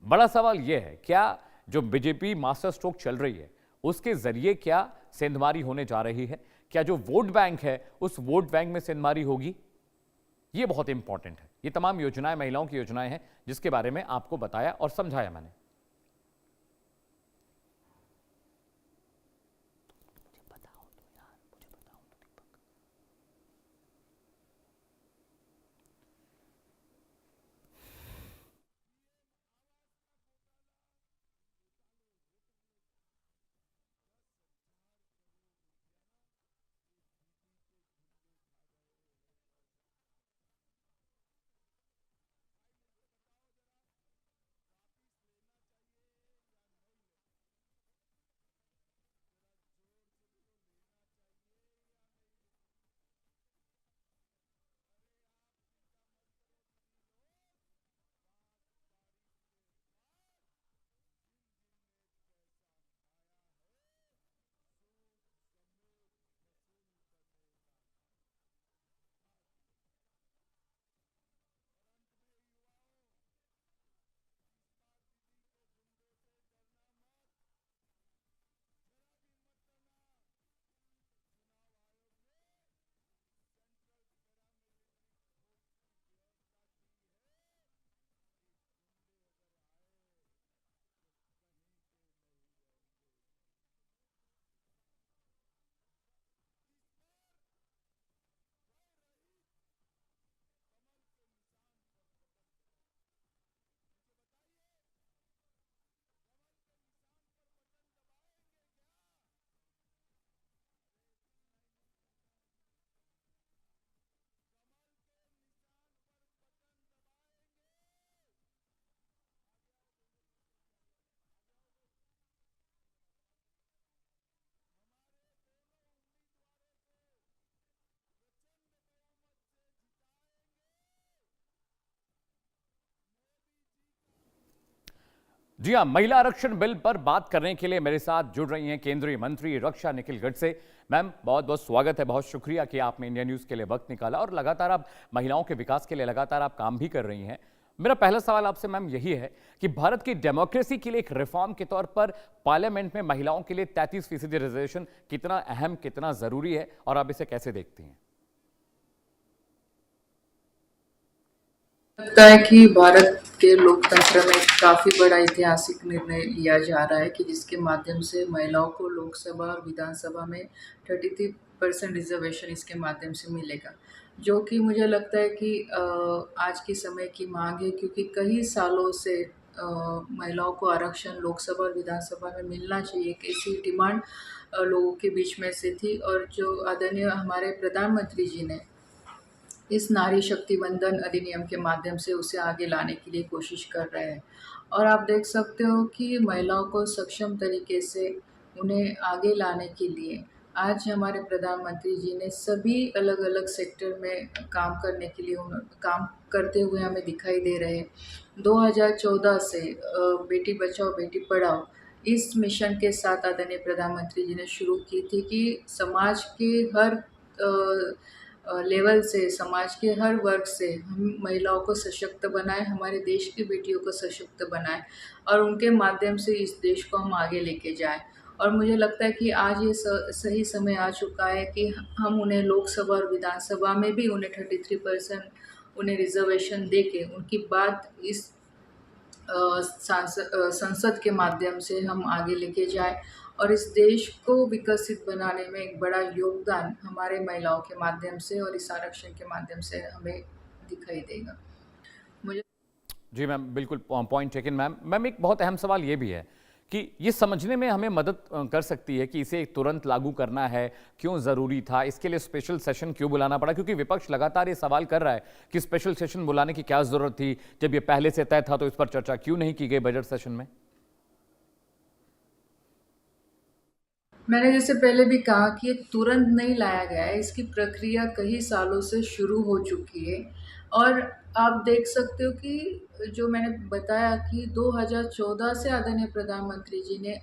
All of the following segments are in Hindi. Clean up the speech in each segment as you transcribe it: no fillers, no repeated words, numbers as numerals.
बड़ा सवाल यह है, क्या जो बीजेपी मास्टर स्ट्रोक चल रही है उसके जरिए क्या सेंधमारी होने जा रही है? क्या जो वोट बैंक है उस वोट बैंक में सेंधमारी होगी? ये बहुत इंपॉर्टेंट है। ये तमाम योजनाएं महिलाओं की योजनाएं हैं जिसके बारे में आपको बताया और समझाया मैंने। जी हां, महिला आरक्षण बिल पर बात करने के लिए मेरे साथ जुड़ रही हैं केंद्रीय मंत्री रक्षा निखिल गडसे। मैम, बहुत बहुत स्वागत है, बहुत शुक्रिया कि आपने इंडिया न्यूज के लिए वक्त निकाला और लगातार आप महिलाओं के विकास के लिए लगातार आप काम भी कर रही हैं। मेरा पहला सवाल आपसे मैम यही है कि भारत की डेमोक्रेसी के लिए एक रिफॉर्म के तौर पर पार्लियामेंट में महिलाओं के लिए 33% रिजर्वेशन कितना अहम, कितना जरूरी है और आप इसे कैसे देखती हैं? लगता है कि भारत के लोकतंत्र में काफ़ी बड़ा ऐतिहासिक निर्णय लिया जा रहा है कि जिसके माध्यम से महिलाओं को लोकसभा और विधानसभा में 33% रिजर्वेशन इसके माध्यम से मिलेगा, जो कि मुझे लगता है कि आज के समय की मांग है, क्योंकि कई सालों से महिलाओं को आरक्षण लोकसभा और विधानसभा में मिलना चाहिए, एक ऐसी डिमांड लोगों के बीच में से थी। और जो आदरणीय हमारे प्रधानमंत्री जी ने इस नारी शक्ति वंदन अधिनियम के माध्यम से उसे आगे लाने के लिए कोशिश कर रहे हैं। और आप देख सकते हो कि महिलाओं को सक्षम तरीके से उन्हें आगे लाने के लिए आज हमारे प्रधानमंत्री जी ने सभी अलग अलग सेक्टर में काम करने के लिए काम करते हुए हमें दिखाई दे रहे हैं। 2014 से बेटी बचाओ बेटी पढ़ाओ इस मिशन के साथ आदरणीय प्रधानमंत्री जी ने शुरू की थी कि समाज के हर लेवल से, समाज के हर वर्ग से हम महिलाओं को सशक्त बनाएं, हमारे देश की बेटियों को सशक्त बनाएं और उनके माध्यम से इस देश को हम आगे लेके जाएं। और मुझे लगता है कि आज ये सही समय आ चुका है कि हम उन्हें लोकसभा और विधानसभा में भी उन्हें 33% उन्हें रिजर्वेशन दे के उनकी बात इस संसद के माध्यम से हम आगे लेके जाएं और इस देश को विकसित बनाने में एक बड़ा योगदान हमारे महिलाओं के माध्यम से और इस आरक्षण के माध्यम से हमें दिखाई देगा। मुझे जी मैम, बिल्कुल पॉइंट टेकन मैम। मैम, एक बहुत अहम सवाल ये भी है कि ये समझने में हमें मदद कर सकती है कि इसे तुरंत लागू करना है, क्यों ज़रूरी था, इसके लिए स्पेशल सेशन क्यों बुलाना पड़ा? क्योंकि विपक्ष लगातार ये सवाल कर रहा है कि स्पेशल सेशन बुलाने की क्या ज़रूरत थी, जब ये पहले से तय था तो इस पर चर्चा क्यों नहीं की गई बजट सेशन में? मैंने जैसे पहले भी कहा कि ये तुरंत नहीं लाया गया है, इसकी प्रक्रिया कई सालों से शुरू हो चुकी है। और आप देख सकते हो कि जो मैंने बताया कि 2014 से आदरणीय प्रधानमंत्री जी ने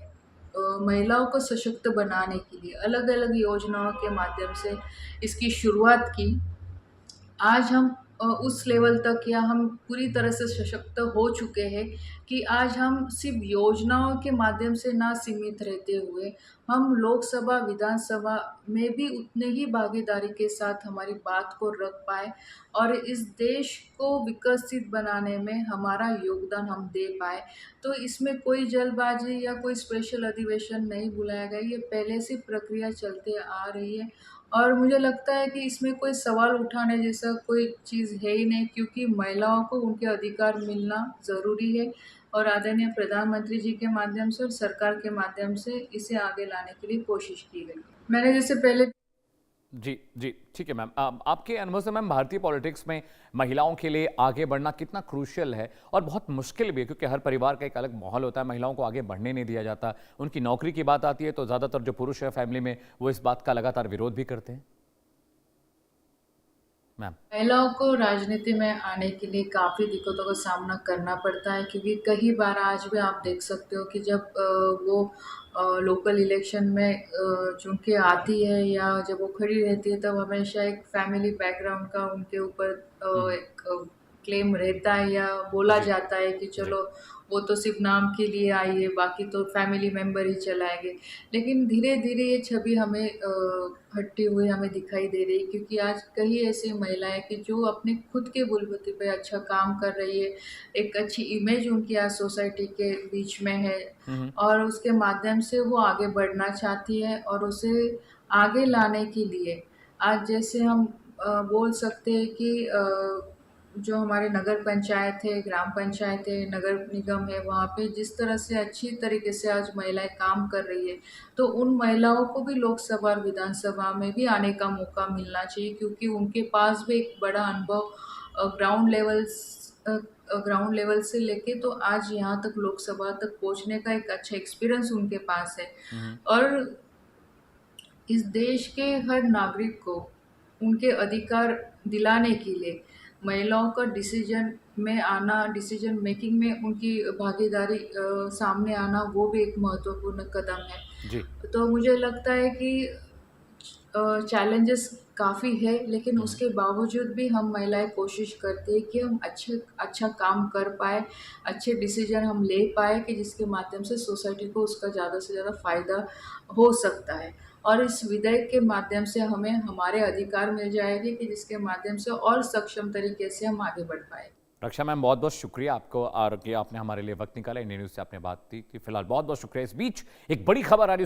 महिलाओं को सशक्त बनाने के लिए अलग-अलग योजनाओं के माध्यम से इसकी शुरुआत की। आज हम उस लेवल तक या हम पूरी तरह से सशक्त हो चुके हैं कि आज हम सिर्फ योजनाओं के माध्यम से ना सीमित रहते हुए हम लोकसभा विधानसभा में भी उतने ही भागीदारी के साथ हमारी बात को रख पाए और इस देश को विकसित बनाने में हमारा योगदान हम दे पाए। तो इसमें कोई जल्दबाजी या कोई स्पेशल अधिवेशन नहीं बुलाया गया, ये पहले से प्रक्रिया चलते आ रही है और मुझे लगता है कि इसमें कोई सवाल उठाने जैसा कोई चीज़ है ही नहीं, क्योंकि महिलाओं को उनके अधिकार मिलना ज़रूरी है और आदरणीय प्रधानमंत्री जी के माध्यम से और सरकार के माध्यम से इसे आगे लाने के लिए कोशिश की गई। मैंने जैसे पहले जी, जी, ठीक है मैम। आपके अनुभव से मैम भारतीय पॉलिटिक्स में महिलाओं के लिए आगे बढ़ना कितना क्रूशियल है और बहुत मुश्किल भी है, क्योंकि हर परिवार का एक अलग माहौल होता है, महिलाओं को आगे बढ़ने नहीं दिया जाता। उनकी नौकरी की बात आती है तो ज़्यादातर जो पुरुष है फैमिली में वो इस बात का लगातार विरोध भी करते हैं। मैम। महिलाओं को राजनीति में आने के लिए काफ़ी दिक्कतों का सामना करना पड़ता है, क्योंकि कई बार आज भी आप देख सकते हो कि जब वो लोकल इलेक्शन में चुन के आती है या जब वो खड़ी रहती है तब हमेशा एक फैमिली बैकग्राउंड का उनके ऊपर एक क्लेम रहता है या बोला जी, जाता है कि जी। चलो वो तो सिर्फ नाम के लिए आई है, बाकी तो फैमिली मेम्बर ही चलाएंगे। लेकिन धीरे धीरे ये छवि हमें हटती हुई हमें दिखाई दे रही है, क्योंकि आज कई ऐसी महिलाएं कि जो अपने खुद के बलबूते पे अच्छा काम कर रही है, एक अच्छी इमेज उनकी आज सोसाइटी के बीच में है हुँ, हुँ। और उसके माध्यम से वो आगे बढ़ना चाहती है और उसे आगे लाने के लिए आज जैसे हम बोल सकते हैं कि जो हमारे नगर पंचायत है, ग्राम पंचायत है, नगर निगम है, वहाँ पे जिस तरह से अच्छी तरीके से आज महिलाएं काम कर रही है, तो उन महिलाओं को भी लोकसभा और विधानसभा में भी आने का मौका मिलना चाहिए, क्योंकि उनके पास भी एक बड़ा अनुभव ग्राउंड लेवल से लेके तो आज यहाँ तक लोकसभा तक पहुँचने का एक अच्छा एक्सपीरियंस उनके पास है। हुँ, हुँ। और इस देश के हर नागरिक को उनके अधिकार दिलाने के लिए महिलाओं का डिसीजन में आना, डिसीजन मेकिंग में उनकी भागीदारी सामने आना, वो भी एक महत्वपूर्ण कदम है। जी। तो मुझे लगता है कि चैलेंजेस काफ़ी है, लेकिन हुँ, हुँ। उसके बावजूद भी हम महिलाएं कोशिश करते हैं कि हम अच्छा काम कर पाए, अच्छे डिसीजन हम ले पाए कि जिसके माध्यम से सोसाइटी को उसका ज़्यादा से ज़्यादा फ़ायदा हो सकता है और इस विधेयक के माध्यम से हमें हमारे अधिकार मिल जाएंगे कि जिसके माध्यम से और सक्षम तरीके से हम आगे बढ़ पाए। रक्षा मैम, बहुत-बहुत शुक्रिया आपको और कि आपने हमारे लिए वक़्त निकाला। इंडिया न्यूज़ से आपने बात की। फिलहाल बहुत-बहुत शुक्रिया। इस बीच एक बड़ी खबर आ रही है, उसको